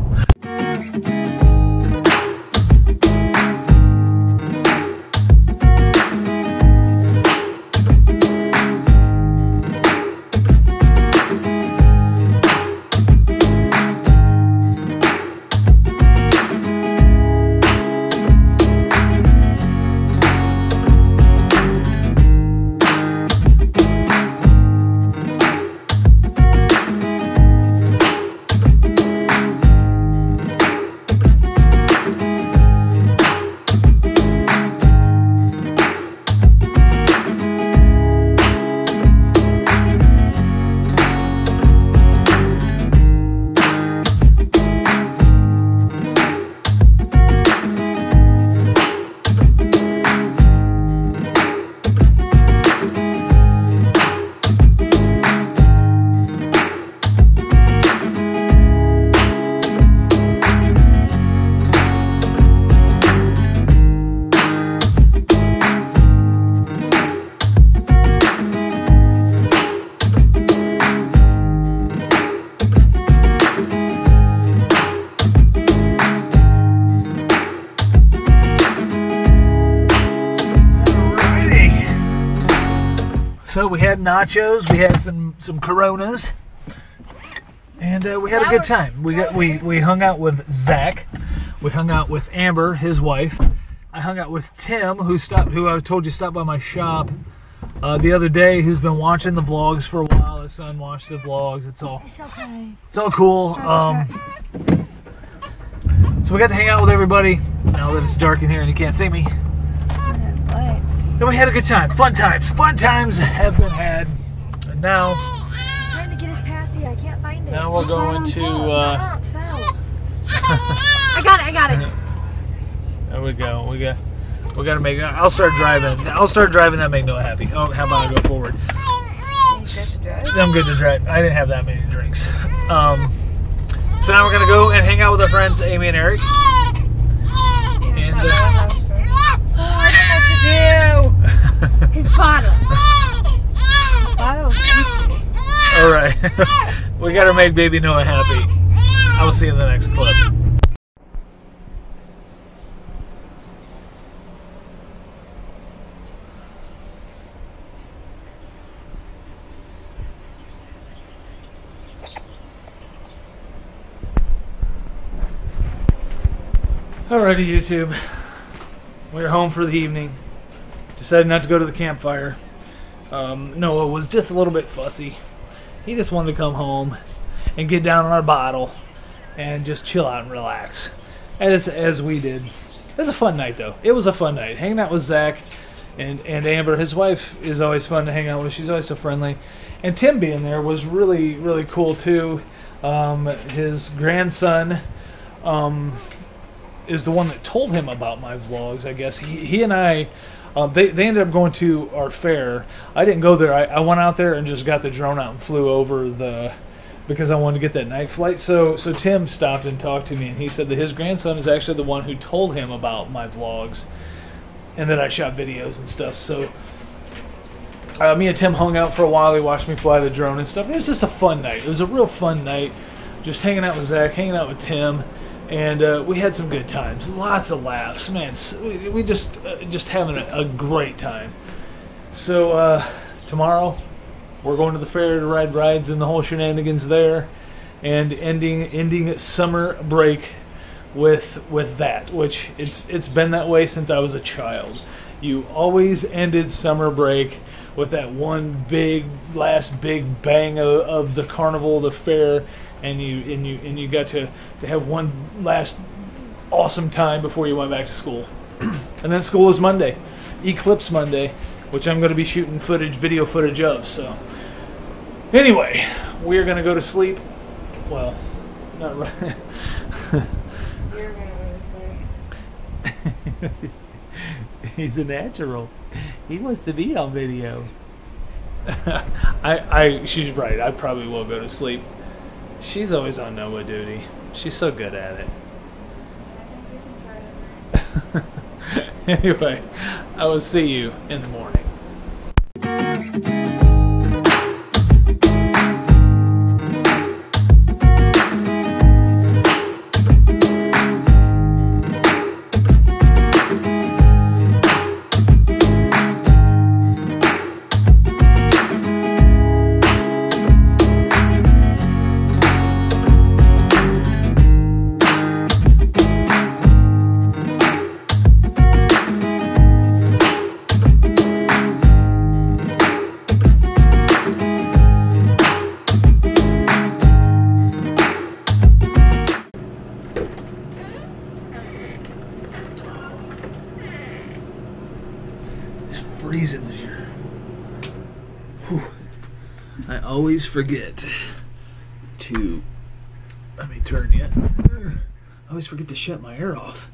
A: So we had nachos, we had some Coronas, and we had a good time. We hung out with Zach, we hung out with Amber, his wife. I hung out with Tim, who I told you stopped by my shop the other day, who's been watching the vlogs for a while. His son watched the vlogs. It's all cool. So we got to hang out with everybody. Now that it's dark in here and you can't see me. And we had a good time. Fun times. Fun times have been had. And now,
B: Trying to get his passy, I can't find it.
A: now we're going to.
B: I got it.
A: There we go. We got to make. I'll start driving. I'll start driving. That make Noah happy. Oh, how about I go forward? I'm good to drive. I didn't have that many drinks. So now we're gonna go and hang out with our friends Amy and Eric. And
B: His bottle.
A: all right, we gotta make baby Noah happy. I will see you in the next clip. Alrighty, YouTube. We're home for the evening. Decided not to go to the campfire. Noah was just a little bit fussy. He just wanted to come home and get down on our bottle and just chill out and relax, as we did. It was a fun night, though. It was a fun night. Hanging out with Zach and Amber. His wife is always fun to hang out with. She's always so friendly. And Tim being there was really, really cool, too. His grandson is the one that told him about my vlogs, I guess. He and I, they ended up going to our fair. I didn't go there. I went out there and just got the drone out and flew over because I wanted to get that night flight. So Tim stopped and talked to me, and he said that his grandson is actually the one who told him about my vlogs and that I shot videos and stuff. So me and Tim hung out for a while. He watched me fly the drone and stuff. It was just a fun night. It was a real fun night, just hanging out with Zach, hanging out with Tim. And we had some good times, lots of laughs, man. We just having a great time. So tomorrow we're going to the fair to ride rides and the whole shenanigans there, and ending summer break with that, which it's been that way since I was a child. You always ended summer break with that one last big bang of the carnival, the fair. And you got to have one last awesome time before you went back to school. And then school is Monday, Eclipse Monday, which I'm going to be shooting video footage of. So anyway, we are going to go to sleep. Well, not right.
B: You're gonna go to sleep.
A: He's a natural. He wants to be on video. She's right. I probably will go to sleep. She's always on Noah duty. She's so good at it. Anyway, I will see you in the morning. Freezing in here. Whew. I always forget to, let me turn you. I always forget to shut my air off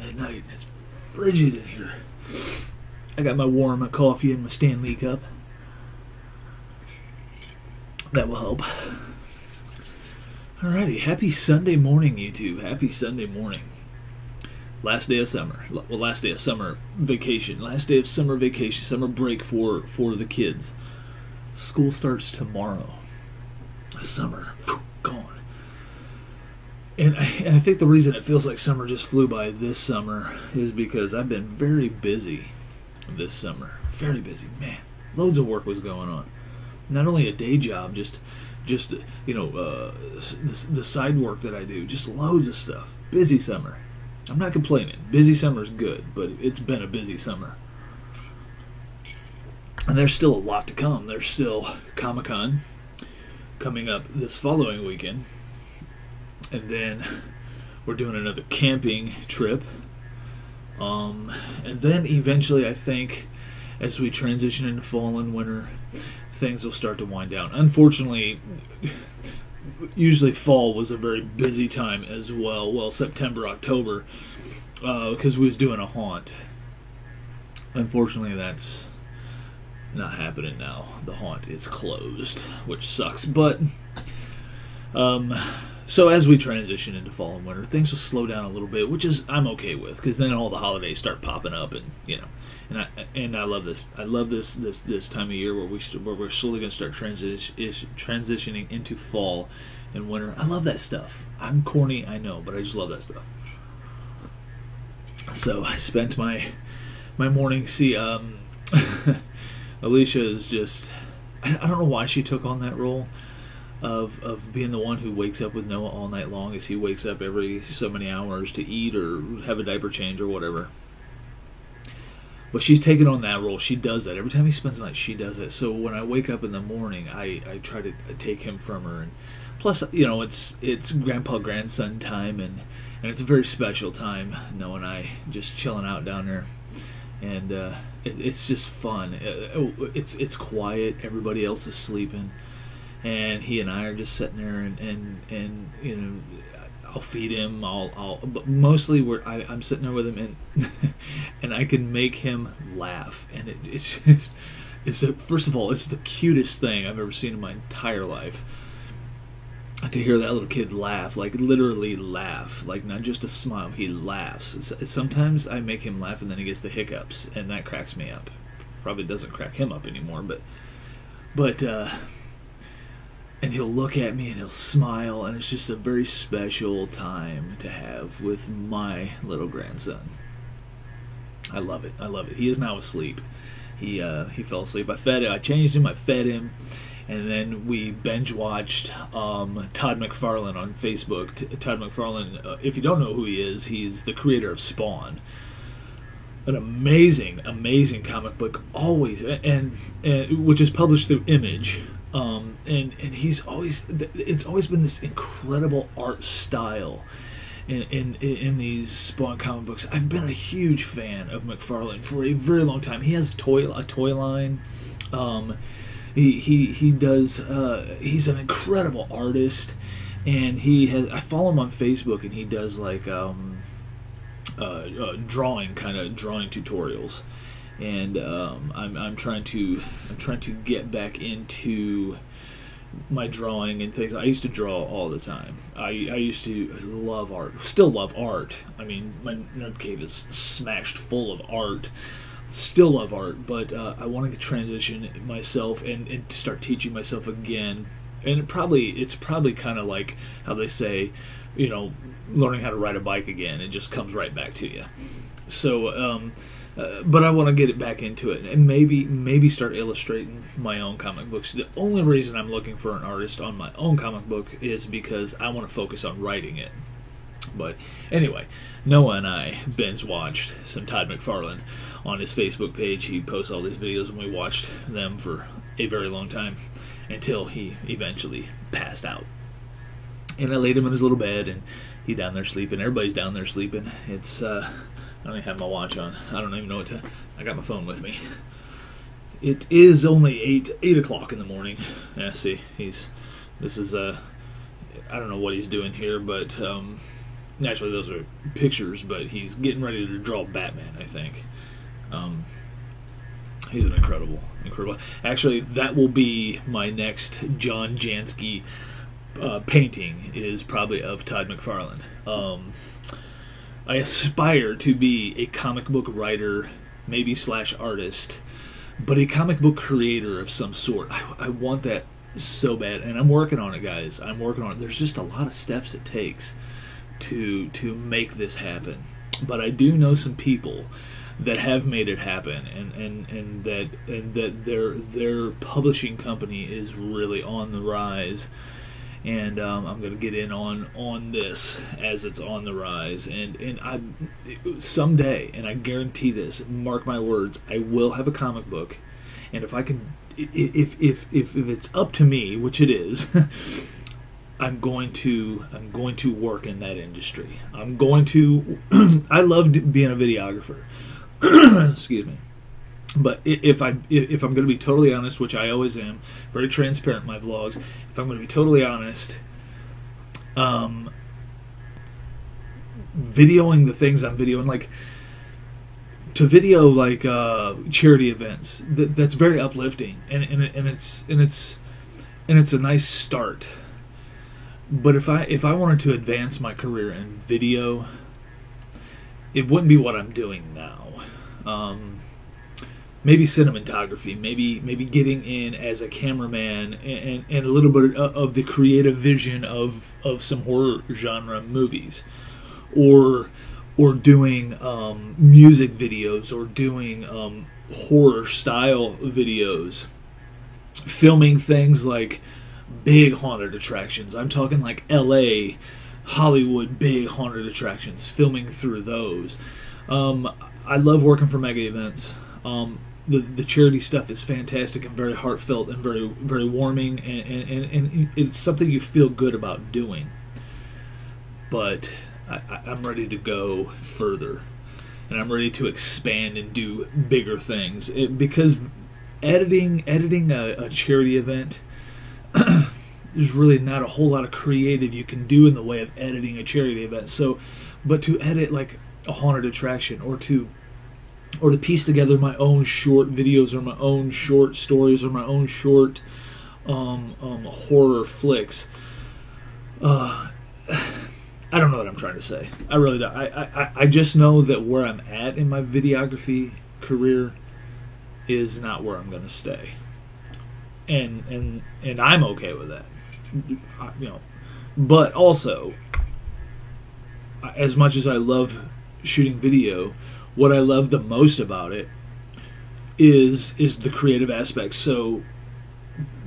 A: at night. It's frigid in here. I got my warm coffee in my Stanley cup. That will help. Alrighty, happy Sunday morning, YouTube. Happy Sunday morning. Last day of summer. Well, last day of summer vacation. Last day of summer vacation. Summer break for the kids. School starts tomorrow. Summer. Gone. And I think the reason it feels like summer just flew by this summer is because I've been very busy this summer. Very busy. Man, loads of work was going on. Not only a day job, just you know, the side work that I do. Just loads of stuff. Busy summer. I'm not complaining. Busy summer's good, but it's been a busy summer. And there's still a lot to come. There's still Comic-Con coming up this following weekend. And then we're doing another camping trip. And then eventually, I think, as we transition into fall and winter, things will start to wind down. Unfortunately, usually fall was a very busy time as well. Well, September, October, because we was doing a haunt. Unfortunately, that's not happening now. The haunt is closed, which sucks. But so as we transition into fall and winter, things will slow down a little bit, which is I'm okay with, because then all the holidays start popping up, and you know. And I love this. I love this time of year where we're slowly going to start transitioning into fall and winter. I love that stuff. I'm corny, I know, but I just love that stuff. So I spent my morning. See, Alicia is just. I don't know why she took on that role. of being the one who wakes up with Noah all night long as he wakes up every so many hours to eat or have a diaper change or whatever. But she's taken on that role. She does that. Every time he spends the night, she does it. So when I wake up in the morning, I try to take him from her. And plus, you know, it's grandpa-grandson time, and it's a very special time, Noah and I just chilling out down there. And it's just fun. It's quiet. Everybody else is sleeping. And he and I are just sitting there, and you know, I'll feed him. But mostly I'm sitting there with him, and and I can make him laugh. And first of all, it's the cutest thing I've ever seen in my entire life. To hear that little kid laugh, like literally laugh, like not just a smile, he laughs. Sometimes I make him laugh, and then he gets the hiccups, and that cracks me up. Probably doesn't crack him up anymore, but. And he'll look at me and he'll smile, and it's just a very special time to have with my little grandson. I love it. I love it. He is now asleep. He fell asleep. I fed him. I changed him. I fed him, and then we binge watched Todd McFarlane on Facebook. Todd McFarlane, if you don't know who he is, he's the creator of Spawn. An amazing, amazing comic book, always, and which is published through Image. And he's always, it's always been this incredible art style in these Spawn comic books. I've been a huge fan of McFarlane for a very long time. He has a toy line. He does. He's an incredible artist, and I follow him on Facebook, and he does like drawing tutorials. And I'm trying to get back into my drawing and things. I used to draw all the time. I used to love art. Still love art. I mean, my nerd cave is smashed full of art. Still love art, but I want to transition myself and to start teaching myself again. And it's probably kind of like how they say, you know, learning how to ride a bike again. It just comes right back to you. So. But I want to get it back into it, and maybe start illustrating my own comic books. The only reason I'm looking for an artist on my own comic book is because I want to focus on writing it. But anyway, Noah and I binge watched some Todd McFarlane on his Facebook page. He posts all these videos, and we watched them for a very long time until he eventually passed out. And I laid him in his little bed, and he down there sleeping. Everybody's down there sleeping. It's I don't even have my watch on. I don't even know what to. I got my phone with me. It is only 8 o'clock in the morning. Yeah, see, this is I don't know what he's doing here, but naturally those are pictures. But he's getting ready to draw Batman, I think. He's an incredible. Actually, that will be my next John Jansky painting. Is probably of Todd McFarlane. I aspire to be a comic book writer, maybe / artist, but a comic book creator of some sort. I want that so bad, and I'm working on it, guys. I'm working on it. There's just a lot of steps it takes to make this happen. But I do know some people that have made it happen, and that their publishing company is really on the rise. And I'm going to get in on this as it's on the rise, and I someday, and I guarantee this, mark my words, I will have a comic book, and if I can, if it's up to me, which it is, I'm going to work in that industry. I'm going to. I loved being a videographer. Excuse me. But if I'm going to be totally honest, which I always am, very transparent in my vlogs, if I'm going to be totally honest, videoing the things I'm videoing, like to video like charity events, that's very uplifting, and it's a nice start. But if I wanted to advance my career in video, it wouldn't be what I'm doing now. Maybe cinematography, maybe getting in as a cameraman, and a little bit of the creative vision of some horror genre movies, or doing music videos, or doing horror style videos, filming things like big haunted attractions. I'm talking like LA, Hollywood, big haunted attractions, filming through those. I love working for mega events. The charity stuff is fantastic and very heartfelt and very, very warming, and it's something you feel good about doing. But I'm ready to go further, and I'm ready to expand and do bigger things. Because editing a charity event, there's really not a whole lot of creative you can do in the way of editing a charity event. So, but to edit like a haunted attraction, or to piece together my own short videos, or my own short stories, or my own short horror flicks, I don't know what I'm trying to say. I really don't. I just know that where I'm at in my videography career is not where I'm going to stay, and I'm okay with that. You know, but also, as much as I love shooting video, what I love the most about it is the creative aspect. So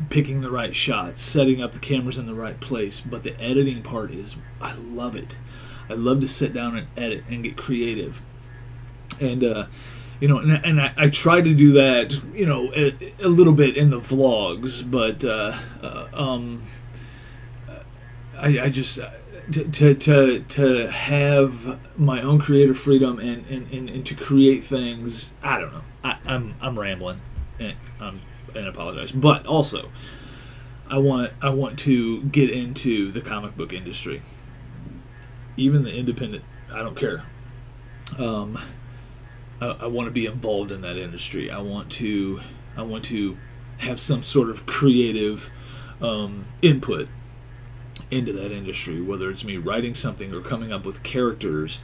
A: picking the right shots, setting up the cameras in the right place. But the editing part is, I love it. I love to sit down and edit and get creative. And you know, and I try to do that, you know, a little bit in the vlogs, but I just to have my own creative freedom and to create things. I don't know. I'm rambling, and I apologize. But also, I want to get into the comic book industry, even the independent. I don't care. I want to be involved in that industry. I want to have some sort of creative input into that industry, whether it's me writing something or coming up with characters,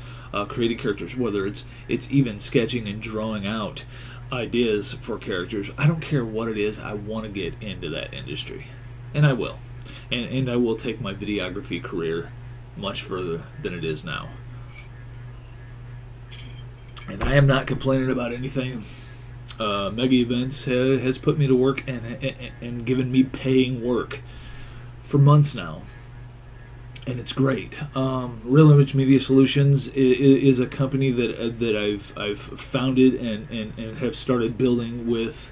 A: creating characters, whether it's even sketching and drawing out ideas for characters. I don't care what it is. I want to get into that industry, and I will, and I will take my videography career much further than it is now. And I am not complaining about anything. Mega Events has put me to work and given me paying work for months now, and it's great. Real Image Media Solutions is a company that I've founded and have started building with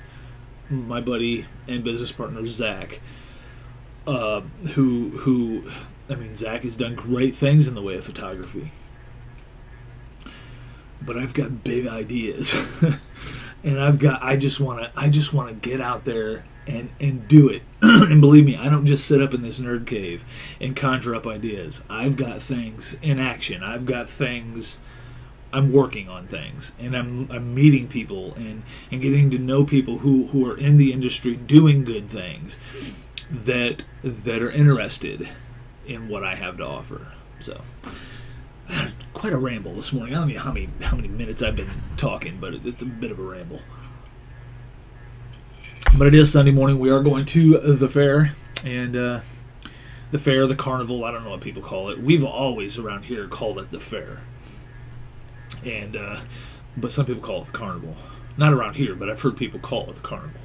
A: my buddy and business partner Zach, who I mean, Zach has done great things in the way of photography. But I've got big ideas, and I just want to get out there and do it. And believe me, I don't just sit up in this nerd cave and conjure up ideas. I've got things in action. I've got things. I'm working on things, and I'm meeting people and getting to know people who are in the industry doing good things that are interested in what I have to offer. So. Quite a ramble this morning. I don't know how many minutes I've been talking, but it's a bit of a ramble. But it is Sunday morning. We are going to the fair, and the fair, the carnival, I don't know what people call it. We've always around here called it the fair, and but some people call it the carnival. Not around here, but I've heard people call it the carnival.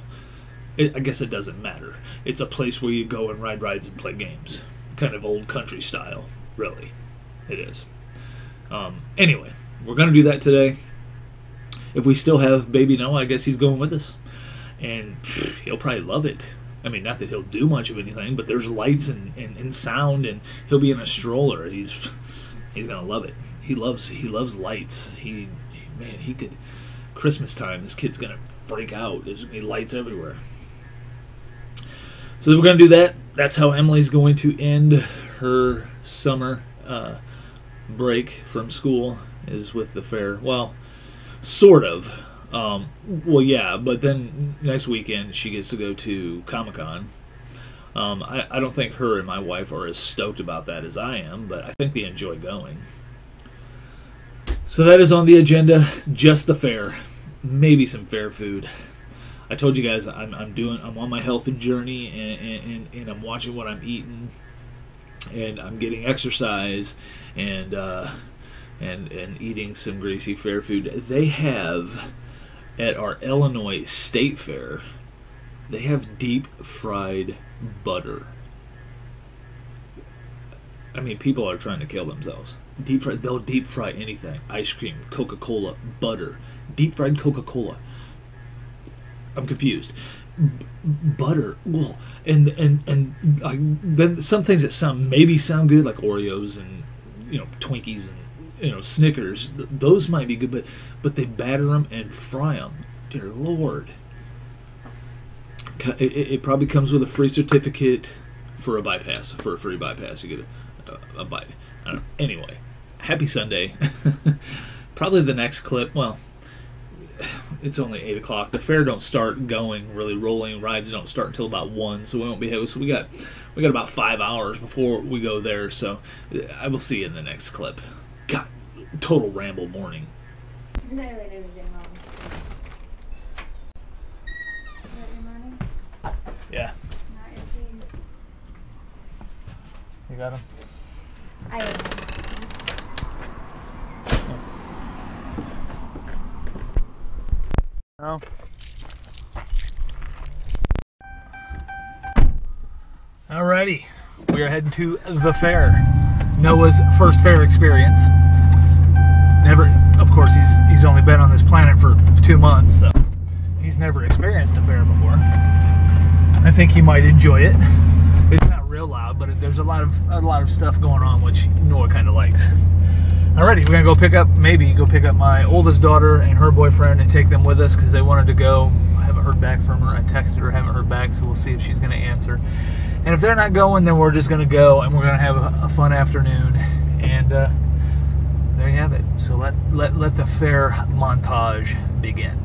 A: I guess it doesn't matter. It's a place where you go and ride rides and play games, kind of old country style. Really, it is. Anyway, we're going to do that today. If we still have Baby Noah, I guess he's going with us. And he'll probably love it. I mean, not that he'll do much of anything, but there's lights and sound, and he'll be in a stroller. He's going to love it. He loves lights. Man, he could, Christmas time, this kid's going to freak out. There's going to be lights everywhere. So we're going to do that. That's how Emily's going to end her summer break from school, is with the fair. Well, sort of. Well, yeah, but then next weekend she gets to go to Comic-Con. I don't think her and my wife are as stoked about that as I am, but I think they enjoy going. So that is on the agenda, just the fair. Maybe some fair food. I told you guys I'm on my health journey, and I'm watching what I'm eating, and I'm getting exercise, and eating some greasy fair food. They have at our Illinois State Fair, they have deep fried butter. I mean, people are trying to kill themselves. Deep fry, they'll deep fry anything. Ice cream, Coca-Cola, butter, deep fried Coca-Cola. I'm confused. Butter, well, and then some things that maybe sound good, like Oreos and Twinkies and Snickers. Those might be good, but they batter them and fry them. Dear Lord, it probably comes with a free certificate for a bypass, for a free bypass. You get a bite. I don't know. Anyway, happy Sunday. Probably the next clip. Well, it's only 8 o'clock. The fair don't start going really rolling. Rides don't start until about 1, so we won't be able. So we got about 5 hours before we go there. So I will see you in the next clip. God, total ramble morning. Yeah. You got them?
B: I don't know.
A: No. Alrighty, we are heading to the fair. Noah's first fair experience. Never, of course, he's only been on this planet for 2 months, so he's never experienced a fair before. I think he might enjoy it. It's not real loud, but there's a lot of stuff going on which Noah kind of likes. Alrighty, we're gonna maybe go pick up my oldest daughter and her boyfriend and take them with us because they wanted to go. I haven't heard back from her. I texted her, haven't heard back, so we'll see if she's gonna answer. And if they're not going, then we're just gonna go and we're gonna have a fun afternoon. And there you have it. So let the fair montage begin.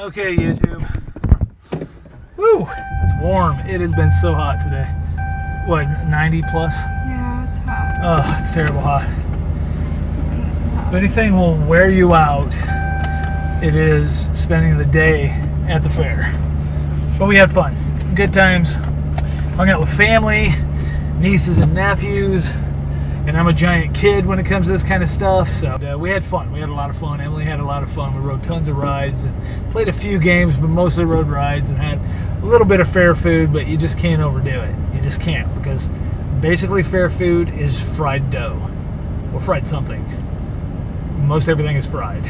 A: Okay, YouTube. Woo! It's warm. It has been so hot today. What, 90 plus?
B: Yeah, it's hot.
A: Oh, it's terrible hot.
B: This is hot.
A: If anything will wear you out, it is spending the day at the fair. But we had fun. Good times. Hung out with family, nieces and nephews. And I'm a giant kid when it comes to this kind of stuff, so we had fun. We had a lot of fun. Emily had a lot of fun. We rode tons of rides and played a few games, but mostly rode rides and had a little bit of fair food, but you just can't overdo it. You just can't, because basically fair food is fried dough or fried something. Most everything is fried.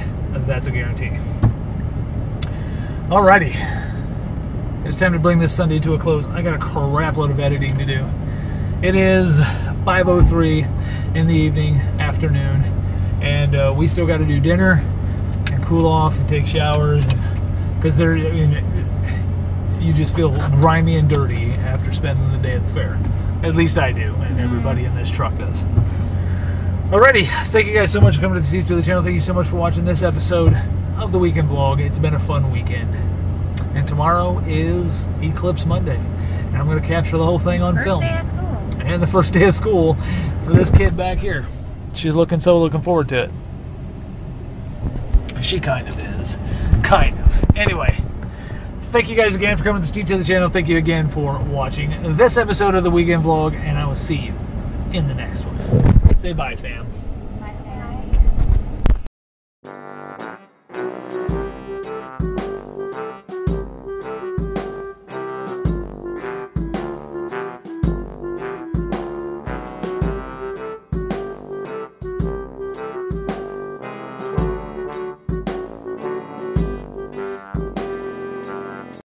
A: That's a guarantee. Alrighty. It's time to bring this Sunday to a close. I got a crap load of editing to do. It is 5:03 in the afternoon, and we still got to do dinner and cool off and take showers, because you just feel grimy and dirty after spending the day at the fair. At least I do, and everybody in this truck does. Alrighty, thank you guys so much for coming to the channel. Thank you so much for watching this episode of the weekend vlog. It's been a fun weekend, and tomorrow is Eclipse Monday, and I'm going to capture the whole thing on film.
B: First day of school.
A: And the first day of school for this kid back here. She's looking forward to it. She kind of is. Kind of. Anyway, thank you guys again for coming to the channel. Thank you again for watching this episode of the weekend vlog, and I will see you in the next one. Say bye, fam.